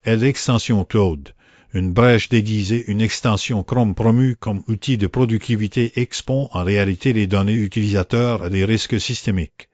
est l'extension Claude. Une brèche déguisée, une extension Chrome promue comme outil de productivité expose en réalité les données utilisateurs à des risques systémiques.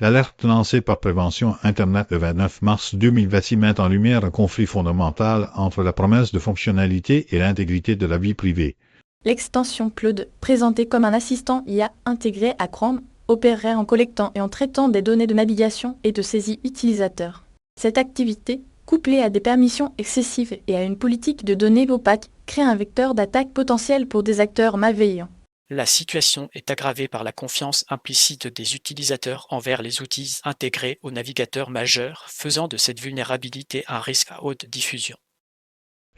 L'alerte lancée par Prévention Internet le 29 mars 2026 met en lumière un conflit fondamental entre la promesse de fonctionnalité et l'intégrité de la vie privée. L'extension Claude, présentée comme un assistant IA intégré à Chrome, opérerait en collectant et en traitant des données de navigation et de saisie utilisateurs. Cette activité, couplée à des permissions excessives et à une politique de données opaque, crée un vecteur d'attaque potentiel pour des acteurs malveillants. La situation est aggravée par la confiance implicite des utilisateurs envers les outils intégrés aux navigateurs majeurs, faisant de cette vulnérabilité un risque à haute diffusion.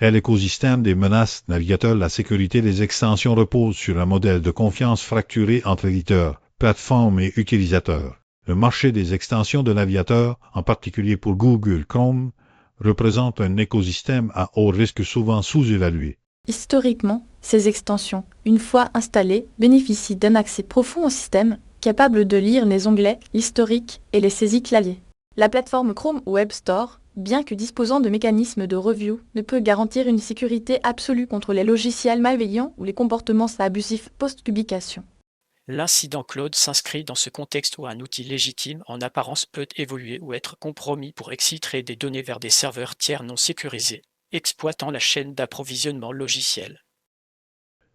L'écosystème des menaces navigateurs, la sécurité des extensions repose sur un modèle de confiance fracturé entre éditeurs, plateformes et utilisateurs. Le marché des extensions de navigateurs, en particulier pour Google Chrome, représente un écosystème à haut risque souvent sous-évalué. Historiquement, ces extensions, une fois installées, bénéficient d'un accès profond au système, capable de lire les onglets, l'historique et les saisies clavier. La plateforme Chrome Web Store, bien que disposant de mécanismes de review, ne peut garantir une sécurité absolue contre les logiciels malveillants ou les comportements abusifs post-publication. L'incident Claude s'inscrit dans ce contexte où un outil légitime en apparence peut évoluer ou être compromis pour exciter des données vers des serveurs tiers non sécurisés, exploitant la chaîne d'approvisionnement logiciel.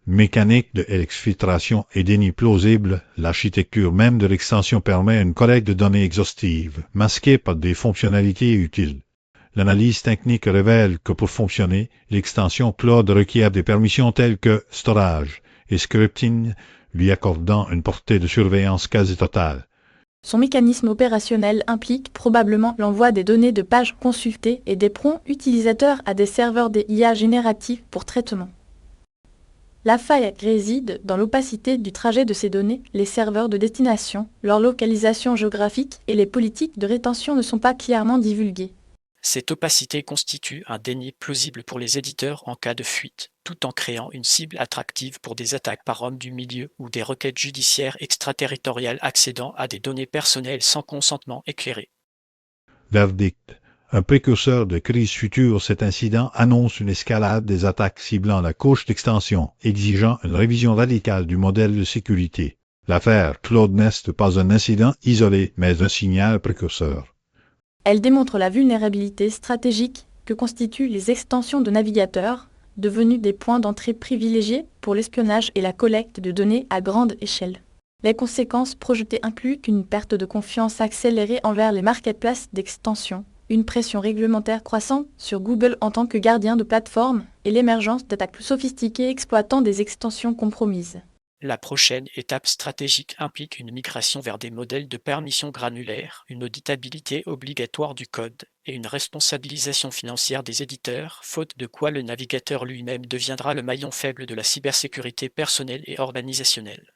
Mécanique de exfiltration et déni plausible, l'architecture même de l'extension permet une collecte de données exhaustive, masquée par des fonctionnalités utiles. L'analyse technique révèle que pour fonctionner, l'extension Claude requiert des permissions telles que storage et scripting, lui accordant une portée de surveillance quasi totale. Son mécanisme opérationnel implique probablement l'envoi des données de pages consultées et des prompts utilisateurs à des serveurs d'IA génératifs pour traitement. La faille réside dans l'opacité du trajet de ces données, les serveurs de destination, leur localisation géographique et les politiques de rétention ne sont pas clairement divulguées. Cette opacité constitue un déni plausible pour les éditeurs en cas de fuite, tout en créant une cible attractive pour des attaques par homme du milieu ou des requêtes judiciaires extraterritoriales accédant à des données personnelles sans consentement éclairé. Verdict. Un précurseur de crise future, cet incident annonce une escalade des attaques ciblant la couche d'extension, exigeant une révision radicale du modèle de sécurité. L'affaire Claude n'est pas un incident isolé, mais un signal précurseur. Elle démontre la vulnérabilité stratégique que constituent les extensions de navigateurs, devenues des points d'entrée privilégiés pour l'espionnage et la collecte de données à grande échelle. Les conséquences projetées incluent une perte de confiance accélérée envers les marketplaces d'extension, une pression réglementaire croissante sur Google en tant que gardien de plateforme et l'émergence d'attaques plus sophistiquées exploitant des extensions compromises. La prochaine étape stratégique implique une migration vers des modèles de permission granulaire, une auditabilité obligatoire du code et une responsabilisation financière des éditeurs, faute de quoi le navigateur lui-même deviendra le maillon faible de la cybersécurité personnelle et organisationnelle.